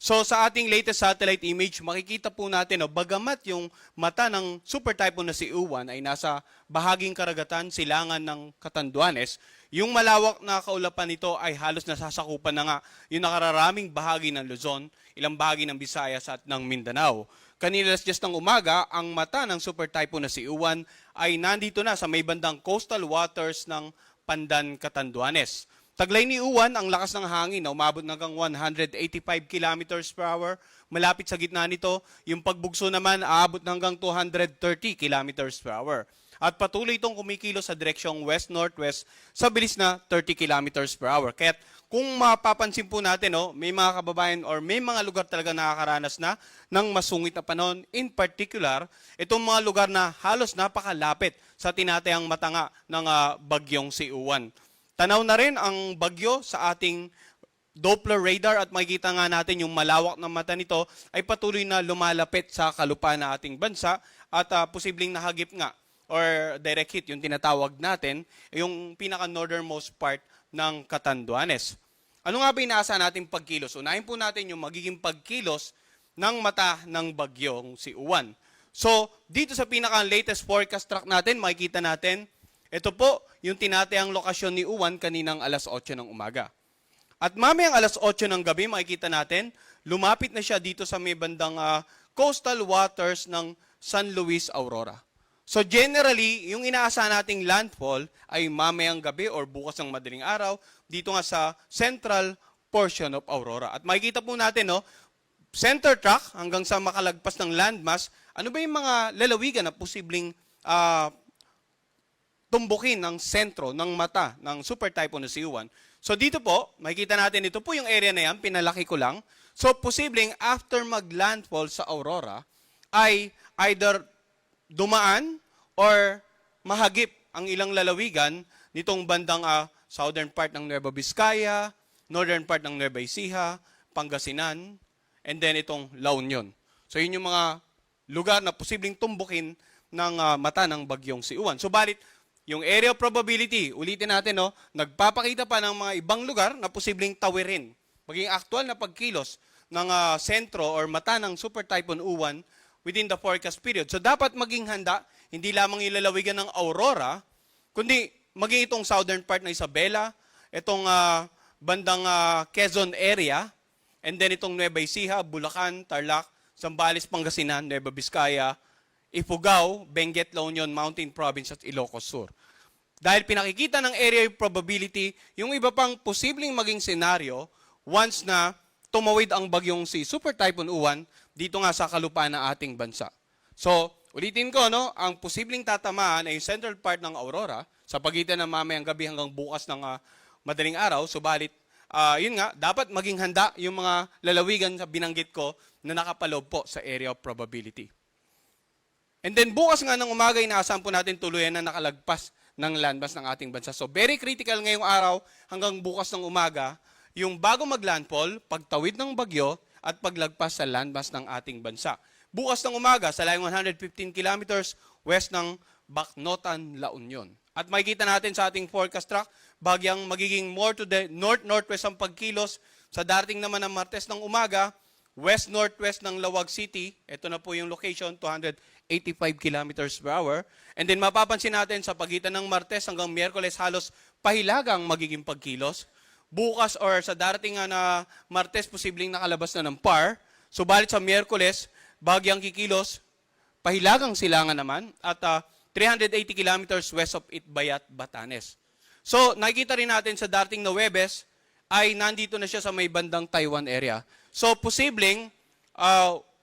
So sa ating latest satellite image, makikita po natin, bagamat yung mata ng super typhoon na si Uwan ay nasa bahaging karagatan, silangan ng Catanduanes, yung malawak na kaulapan nito ay halos nasasakupan na nga yung nakararaming bahagi ng Luzon, ilang bahagi ng Visayas at ng Mindanao. Kanina just ng umaga, ang mata ng super typhoon na si Uwan ay nandito na sa may bandang coastal waters ng Pandan, Catanduanes. Taglay ni Uwan, ang lakas ng hangin na umabot hanggang 185 kilometers per hour. Malapit sa gitna nito, yung pagbugso naman aabot hanggang 230 kilometers per hour. At patuloy itong kumikilos sa direksyong west-northwest sa bilis na 30 kilometers per hour. Kaya kung mapapansin po natin, may mga kababayan or may mga lugar talaga nakakaranas na ng masungit na panahon. In particular, itong mga lugar na halos napakalapit sa tinatayang matanga ng bagyong si Uwan. Tanaw na rin ang bagyo sa ating Doppler radar at makikita nga natin yung malawak na mata nito ay patuloy na lumalapit sa kalupaan ng ating bansa at posibleng nahagip nga or direct hit yung tinatawag natin, yung pinaka-northernmost part ng Catanduanes. Ano nga ba inaasahan nating pagkilos? Unahin po natin yung magiging pagkilos ng mata ng bagyong si Uwan. So, dito sa pinaka-latest forecast track natin, makikita natin, ito po yung tinatayang lokasyon ni Uwan kaninang alas 8 ng umaga. At mamayang alas 8 ng gabi, makikita natin, lumapit na siya dito sa may bandang coastal waters ng San Luis, Aurora. So generally, yung inaasahan nating landfall ay mamayang gabi or bukas ng madaling araw dito nga sa central portion of Aurora. At makikita po natin, center track hanggang sa makalagpas ng landmass, ano ba yung mga lalawigan na posibleng tumbukin ng sentro ng mata ng super typhoon na si Uwan. So dito po, makikita natin, ito po yung area na yan, pinalaki ko lang. So posibleng after mag-landfall sa Aurora, ay either dumaan or mahagip ang ilang lalawigan nitong bandang southern part ng Nueva Vizcaya, northern part ng Nueva Ecija, Pangasinan, and then itong La Union. So yun yung mga lugar na posibleng tumbukin ng mata ng bagyong si Uwan. Subalit, yung area of probability, ulitin natin, nagpapakita pa ng mga ibang lugar na posibleng tawirin. Maging aktual na pagkilos ng sentro or mata ng super typhoon Uwan within the forecast period. So dapat maging handa, hindi lamang ilalawigan ng Aurora, kundi maging itong southern part ng Isabela, itong bandang Quezon area, and then itong Nueva Ecija, Bulacan, Tarlac, Zambales, Pangasinan, Nueva Vizcaya, Ifugao, Benguet, La Union, Mountain Province at Ilocos Sur. Dahil pinakikita ng area probability, yung iba pang posibleng maging senaryo once na tumawid ang bagyong si Super Typhoon Uwan dito nga sa kalupaan ng ating bansa. So, ulitin ko, ang posibleng tatamaan ay yung central part ng Aurora sa pagitan ng mamayang gabi hanggang bukas ng madaling araw. Subalit, yun nga, dapat maging handa yung mga lalawigan sa binanggit ko na nakapaloob po sa area of probability. And then bukas nga ng umaga, inaasahan po natin tuluyan na nakalagpas ng landmass ng ating bansa. So very critical ngayong araw hanggang bukas ng umaga, yung bago maglandfall, pagtawid ng bagyo at paglagpas sa landmass ng ating bansa. Bukas ng umaga, sa layong 115 kilometers west ng Bacnotan, La Union. At makikita natin sa ating forecast track, bagyang magiging more to the north-northwest ang pagkilos. Sa darating naman ng Martes ng umaga, west-northwest ng Lawag City, ito na po yung location, 285 kilometers per hour. And then mapapansin natin sa pagitan ng Martes hanggang Miyerkules, halos pahilagang magiging pagkilos. Bukas or sa darating na Martes, posibleng nakalabas na ng PAR. Subalit sa Miyerkules, bagyang kikilos, pahilagang silangan naman, at 380 kilometers west of Itbayat, Batanes. So nakikita rin natin sa darating na Huwebes, ay nandito na siya sa may bandang Taiwan area. So, posibleng,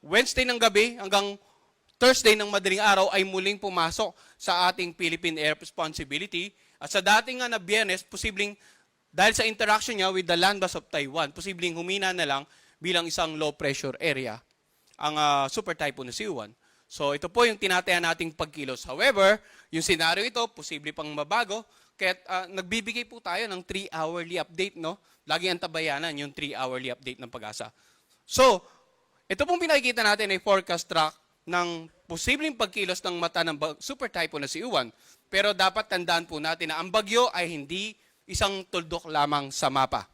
Wednesday ng gabi hanggang Thursday ng madaling araw ay muling pumasok sa ating Philippine Air Responsibility. At sa dating nga na Biyernes, posibleng, dahil sa interaction niya with the landmass of Taiwan, posibleng humina na lang bilang isang low pressure area ang super typhoon na si Uwan. So, ito po yung tinatayan nating pagkilos. However, yung senaryo ito, posible pang mabago. Kaya nagbibigay po tayo ng 3-hourly update, Lagi ang tabayanan yung 3-hourly update ng Pag-asa. So, ito pong pinakikita natin ay forecast track ng posibleng pagkilos ng mata ng super typhoon na si Uwan. Pero dapat tandaan po natin na ang bagyo ay hindi isang tuldok lamang sa mapa.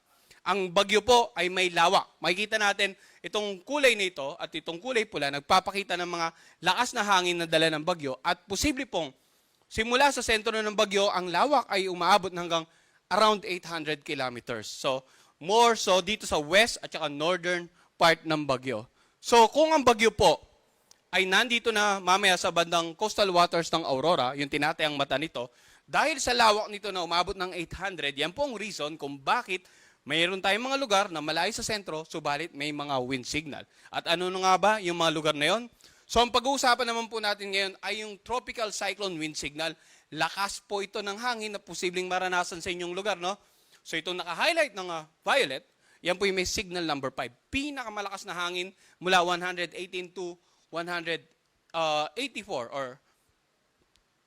Ang bagyo po ay may lawak. Makikita natin itong kulay nito at itong kulay pula nagpapakita ng mga lakas na hangin na dala ng bagyo at posible pong simula sa sentro ng bagyo, ang lawak ay umaabot hanggang around 800 kilometers. So, more so dito sa west at saka northern part ng bagyo. So, kung ang bagyo po ay nandito na mamaya sa bandang coastal waters ng Aurora, yung tinatayang mata nito, dahil sa lawak nito na umabot ng 800, yan po ang reason kung bakit mayroon tayong mga lugar na malayo sa sentro, subalit may mga wind signal. At ano na nga ba yung mga lugar na yon? So ang pag-uusapan naman po natin ngayon ay yung tropical cyclone wind signal. Lakas po ito ng hangin na posibleng maranasan sa inyong lugar, no? So itong naka-highlight ng violet, yan po yung may signal number 5. Pinakamalakas na hangin mula 118 to 184 or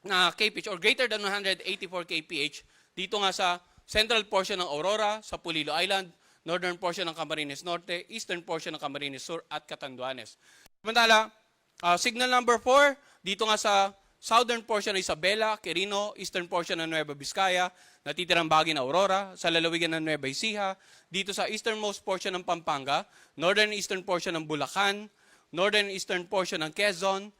kph or greater than 184 kph dito nga sa central portion ng Aurora, sa Pulilo Island, northern portion ng Camarines Norte, eastern portion ng Camarines Sur at Catanduanes. Samantala, signal number 4, dito nga sa southern portion ng Isabela, Quirino, eastern portion ng Nueva Vizcaya, natitirang bahagi ng Aurora, sa lalawigan ng Nueva Ecija, dito sa easternmost portion ng Pampanga, northern eastern portion ng Bulacan, northern eastern portion ng Quezon,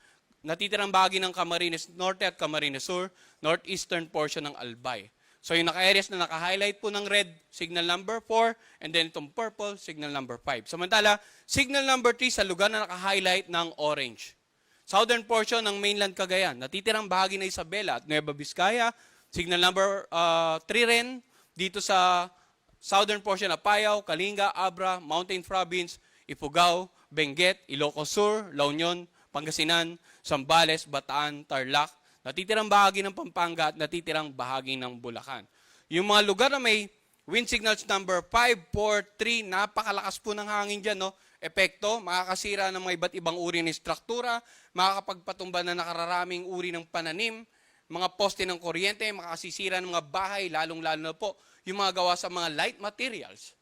natitirang bahagi ng Camarines Norte at Camarines Sur, northeastern portion ng Albay. So yung naka-areas na naka-highlight po ng red, signal number 4, and then itong purple, signal number 5. Samantala, signal number 3 sa lugar na naka-highlight ng orange. Southern portion ng mainland Cagayan, natitirang bahagi ng Isabela at Nueva Vizcaya, signal number 3 rin, dito sa southern portion ng Apayao, Kalinga, Abra, Mountain Province, Ifugao, Benguet, Ilocos Sur, La Union, Pangasinan, Zambales, Bataan, Tarlac, natitirang bahagi ng Pampanga at natitirang bahagi ng Bulacan. Yung mga lugar na may wind signals number 5, 4, 3, napakalakas po ng hangin dyan, no? Epekto, makakasira ng mga iba't ibang uri ng struktura, makakapagpatumba na nakararaming uri ng pananim, mga poste ng kuryente, makakasisira ng mga bahay, lalong-lalo na po yung mga gawa sa mga light materials.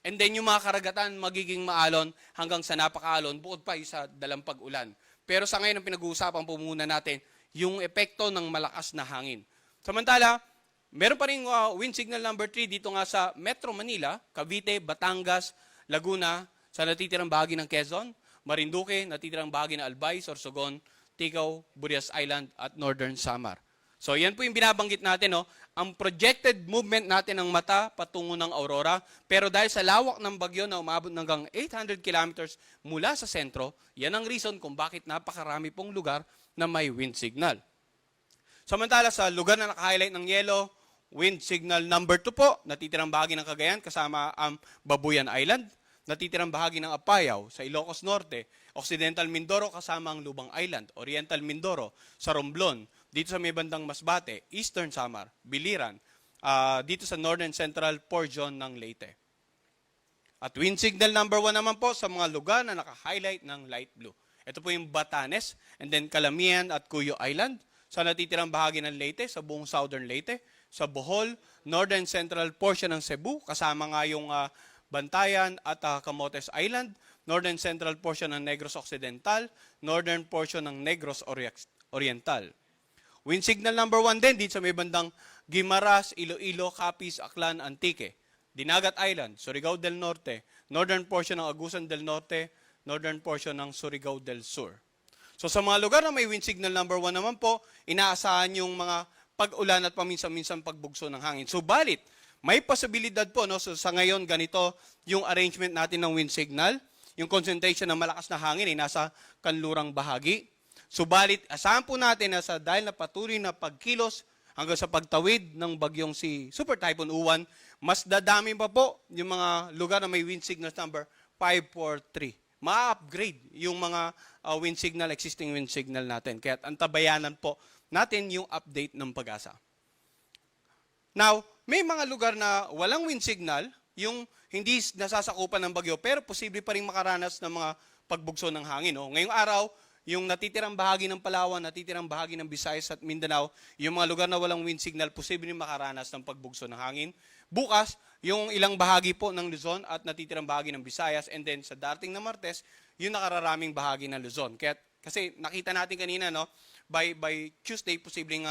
And then yung mga karagatan magiging maalon hanggang sa napakaalon, bukod pa sa dalampag ulan. Pero sa ngayon, ang pinag-uusapan po muna natin, yung epekto ng malakas na hangin. Samantala, meron pa rin wind signal number 3 dito nga sa Metro Manila, Cavite, Batangas, Laguna, sa natitirang bahagi ng Quezon, Marinduque, natitirang bahagi ng Albay, Sorsogon, Tigao, Burias Island, at Northern Samar. So yan po yung binabanggit natin, no? Ang projected movement natin ng mata patungo ng Aurora, pero dahil sa lawak ng bagyo na umabot hanggang 800 kilometers mula sa sentro, yan ang reason kung bakit napakarami pong lugar na may wind signal. Samantala sa lugar na naka-highlight ng yellow, wind signal number 2 po, natitirang bahagi ng Cagayan kasama ang Babuyan Island, natitirang bahagi ng Apayao sa Ilocos Norte, Occidental Mindoro kasama ang Lubang Island, Oriental Mindoro sa Romblon, dito sa may bandang Masbate, Eastern Samar, Biliran, dito sa Northern Central portion ng Leyte. At wind signal number 1 naman po sa mga lugar na naka-highlight ng light blue. Ito po yung Batanes, and then Calamian at Cuyo Island, sa natitirang bahagi ng Leyte, sa buong southern Leyte, sa Bohol, northern central portion ng Cebu, kasama nga yung Bantayan at Camotes Island, northern central portion ng Negros Occidental, northern portion ng Negros Oriental. Wind signal number 1 din dito sa may bandang Guimaras, Iloilo, Capiz, Aklan, Antique, Dinagat Island, Surigao del Norte, northern portion ng Agusan del Norte, northern portion ng Surigao del Sur. So sa mga lugar na may wind signal number 1 naman po, inaasahan yung mga pag-ulan at paminsan-minsan pagbugso ng hangin. Subalit, may posibilidad po, no? So sa ngayon, ganito yung arrangement natin ng wind signal. Yung concentration ng malakas na hangin ay nasa kanlurang bahagi. Subalit, asahan po natin na dahil na patuloy na pagkilos hanggang sa pagtawid ng bagyong si Super Typhoon Uwan, mas dadami pa po yung mga lugar na may wind signal number 5, 4, 3. Ma-upgrade yung mga wind signal, existing wind signal natin. Kaya antabayanan po natin yung update ng Pag-asa. Now, may mga lugar na walang wind signal, yung hindi nasasakupan ng bagyo, pero posible pa rin makaranas ng mga pagbugso ng hangin. No? Ngayong araw, yung natitirang bahagi ng Palawan, natitirang bahagi ng Visayas at Mindanao, yung mga lugar na walang wind signal, posible rin makaranas ng pagbugso ng hangin. Bukas, yung ilang bahagi po ng Luzon at natitirang bahagi ng Visayas, and then sa dating na Martes, yung nakararaming bahagi ng Luzon. Kasi nakita natin kanina, no, by Tuesday, posibleng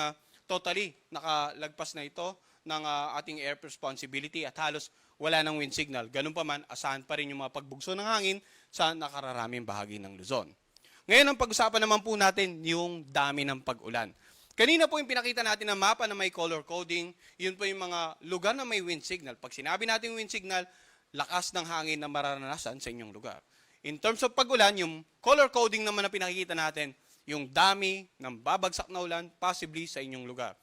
totally nakalagpas na ito ng ating air responsibility at halos wala ng wind signal. Ganun pa man, asahan pa rin yung mga pagbugso ng hangin sa nakararaming bahagi ng Luzon. Ngayon, ang pag-usapan naman po natin yung dami ng pag-ulan. Kanina po yung pinakita natin na mapa na may color coding, yun po yung mga lugar na may wind signal. Pag sinabi natin wind signal, lakas ng hangin na mararanasan sa inyong lugar. In terms of pag-ulan, yung color coding naman na pinakikita natin, yung dami ng babagsak na ulan, possibly sa inyong lugar.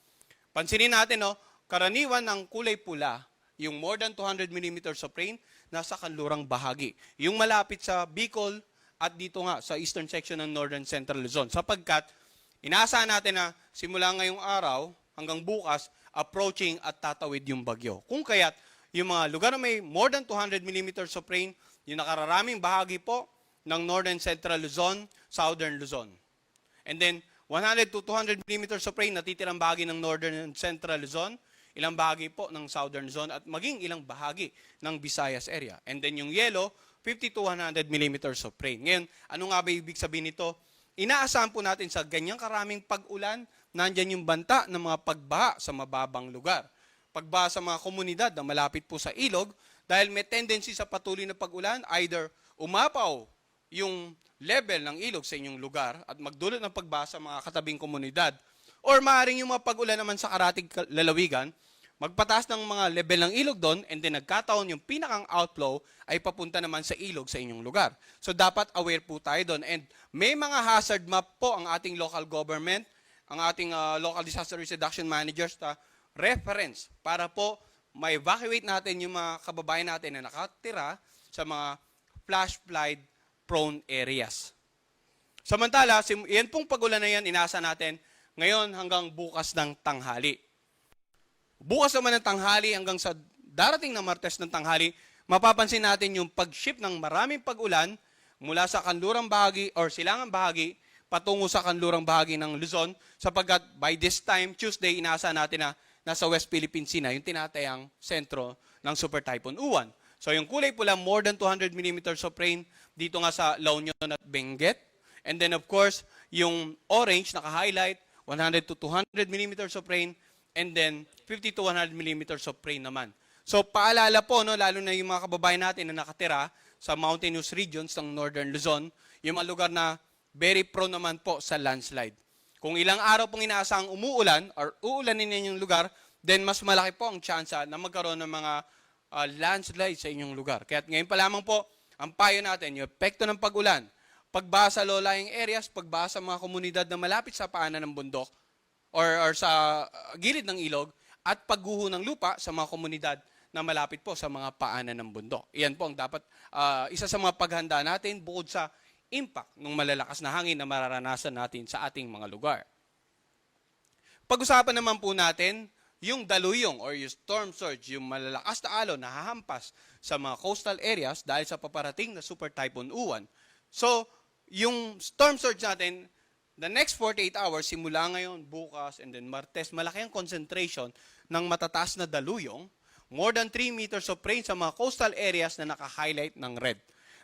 Pansinin natin, no, karaniwan ng kulay pula, yung more than 200 millimeters of rain, nasa kanlurang bahagi. Yung malapit sa Bicol at dito nga sa eastern section ng Northern Central Luzon. Sapagkat, inaasahan natin na simula ngayong araw hanggang bukas, approaching at tatawid yung bagyo. Kung kaya't, yung mga lugar na may more than 200 millimeters of rain, yung nakararaming bahagi po ng Northern Central Luzon, Southern Luzon. And then, 100 to 200 millimeters of rain, natitirang bahagi ng Northern and Central Luzon, ilang bahagi po ng Southern Luzon, at maging ilang bahagi ng Visayas area. And then yung yellow, 50 to 100 millimeters of rain. Ngayon, ano nga ba ibig sabihin nito? Inaasahan po natin sa ganyang karaming pag-ulan, nandyan yung banta ng mga pagbaha sa mababang lugar. Pagbaha sa mga komunidad na malapit po sa ilog, dahil may tendency sa patuloy na pag-ulan, either umapaw yung level ng ilog sa inyong lugar at magdulot ng pagbaha sa mga katabing komunidad, or maaaring yung mga pag-ulan naman sa karatig lalawigan, magpataas ng mga level ng ilog doon, and then nagkataon yung pinakang outflow ay papunta naman sa ilog sa inyong lugar. So dapat aware po tayo doon. And may mga hazard map po ang ating local government, ang ating local disaster risk reduction managers na reference para po ma-evacuate natin yung mga kababayan natin na nakatira sa mga flash flood prone areas. Samantala, yan pong pag-ulan na yan, inaasa natin ngayon hanggang bukas ng tanghali. Bukas naman ng tanghali hanggang sa darating na Martes ng tanghali, mapapansin natin yung pag-shift ng maraming pag-ulan mula sa kanlurang bahagi or silangang bahagi patungo sa kanlurang bahagi ng Luzon, sapagkat by this time, Tuesday, inaasa natin na nasa West Philippine Sea na yung tinatayang sentro ng Super Typhoon Uwan. So yung kulay pula, more than 200 millimeters of rain dito nga sa La Union at Benguet. And then of course, yung orange, naka-highlight, 100 to 200 millimeters of rain, and then 50 to 100 millimeters of rain naman. So paalala po, no, lalo na yung mga kababayan natin na nakatira sa mountainous regions ng Northern Luzon, yung mga lugar na very prone naman po sa landslide. Kung ilang araw pong inaasang umuulan or uulanin ninyong lugar, then mas malaki po ang tsansa na magkaroon ng mga landslide sa inyong lugar. Kaya ngayon pa lamang po, ang payo natin, yung epekto ng pag-ulan, pagbaha sa low-lying areas, pagbaha sa mga komunidad na malapit sa paanan ng bundok or sa gilid ng ilog, at pagguho ng lupa sa mga komunidad na malapit po sa mga paanan ng bundok. Iyan po ang dapat isa sa mga paghanda natin bukod sa impact ng malalakas na hangin na mararanasan natin sa ating mga lugar. Pag-usapan naman po natin yung daluyong or yung storm surge, yung malalakas na alon na hahampas sa mga coastal areas dahil sa paparating na Super Typhoon Uwan. So, yung storm surge natin, the next 48 hours, simula ngayon, bukas, and then Martes, malaki ang concentration ng matataas na daluyong, more than 3 meters of rain sa mga coastal areas na naka-highlight ng red.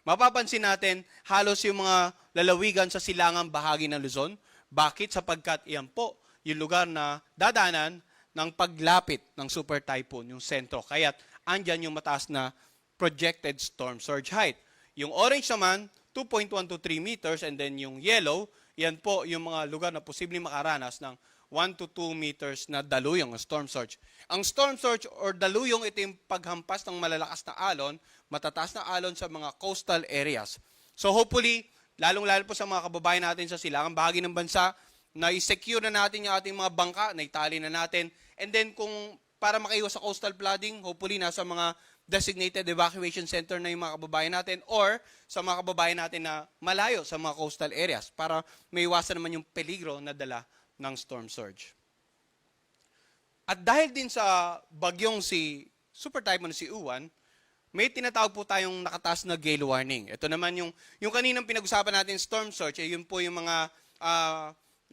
Mapapansin natin, halos yung mga lalawigan sa silangang bahagi ng Luzon. Bakit? Sapagkat iyan po yung lugar na dadanan ng paglapit ng super typhoon, yung sentro. Kaya't andyan yung mataas na projected storm surge height. Yung orange naman, 2.1 to 3 meters, and then yung yellow, yan po yung mga lugar na posibleng makaranas ng 1 to 2 meters na daluyong storm surge. Ang storm surge or daluyong, ito yung paghampas ng malalakas na alon, matataas na alon sa mga coastal areas. So hopefully, lalong-lalo po sa mga kababayan natin sa silangang bahagi ng bansa, na i-secure na natin yung ating mga bangka, na itali na natin. And then kung para makaiwas sa coastal flooding, hopefully nasa mga designated evacuation center na yung mga kababayan natin or sa mga kababayan natin na malayo sa mga coastal areas para may iwasan naman yung peligro na dala ng storm surge. At dahil din sa bagyong si Super Typhoon si Uwan, may tinatawag po tayong nakataas na gale warning. Ito naman yung kaninang pinag-usapan natin storm surge, yun po yung mga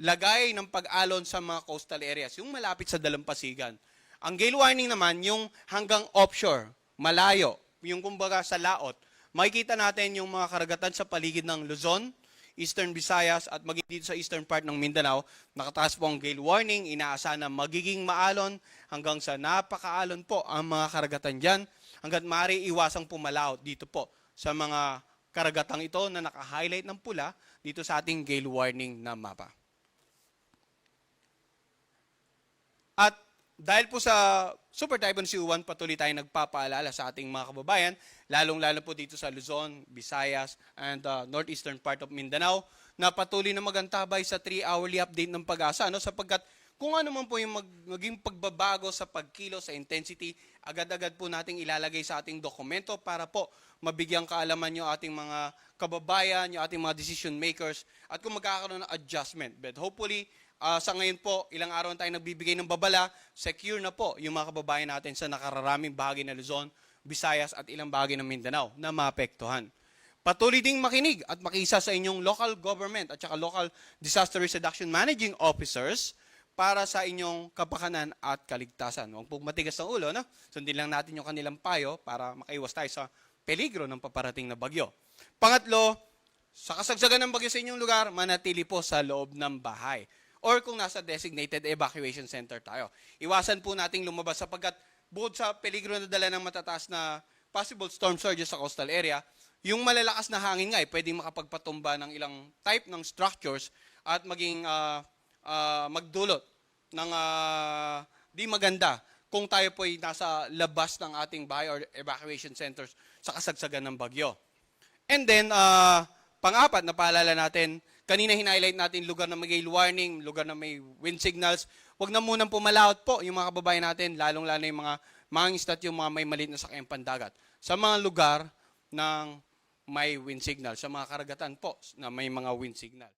lagay ng pag-alon sa mga coastal areas, yung malapit sa dalampasigan. Ang gale warning naman, yung hanggang offshore, malayo, yung kumbaga sa laot. Makikita natin yung mga karagatan sa paligid ng Luzon, Eastern Visayas at maging dito sa eastern part ng Mindanao, nakataas po ang gale warning, inaasahan na magiging maalon hanggang sa napakaalon po ang mga karagatan dyan, hanggat maaari iwasang pumalaot dito po sa mga karagatang ito na naka-highlight ng pula dito sa ating gale warning na mapa. At dahil po sa Super Typhoon Siuan, patuloy tayong nagpapaalala sa ating mga kababayan, lalong-lalo po dito sa Luzon, Visayas, and northeastern part of Mindanao, na patuloy na magantabay sa 3-hourly update ng Pag-asa, sapagkat kung ano man po yung maging pagbabago sa pagkilo, sa intensity, agad-agad po nating ilalagay sa ating dokumento para po mabigyang kaalaman yung ating mga kababayan, yung ating mga decision makers, at kung magkakaroon ng adjustment. But hopefully, sa ngayon po, ilang araw tayo nagbibigay ng babala, secure na po yung mga kababayan natin sa nakararaming bahagi ng Luzon, Visayas at ilang bahagi ng Mindanao na maapektuhan. Patuloy ding makinig at makisa sa inyong local government at saka local disaster risk reduction managing officers para sa inyong kapakanan at kaligtasan. Huwag po matigas ng ulo, no? Sundin lang natin yung kanilang payo para makaiwas tayo sa peligro ng paparating na bagyo. Pangatlo, sa kasagsagan ng bagyo sa inyong lugar, manatili po sa loob ng bahay. Or kung nasa designated evacuation center tayo. Iwasan po nating lumabas sapagkat bukod sa peligro na dala ng matataas na possible storm surges sa coastal area, yung malalakas na hangin nga pwedeng makapagpatumba ng ilang type ng structures at maging magdulot ng di maganda kung tayo po ay nasa labas ng ating bahay or evacuation centers sa kasagsagan ng bagyo. And then, pang-apat, napaalala natin, kanina hinighlight natin lugar na may gale warning, lugar na may wind signals. Huwag na munang pumalaot po yung mga kababayan natin, lalong-lalo yung mga mangingisda at yung mga may maliit na sakayan pandagat. Sa mga lugar ng may wind signal, sa mga karagatan po na may mga wind signal.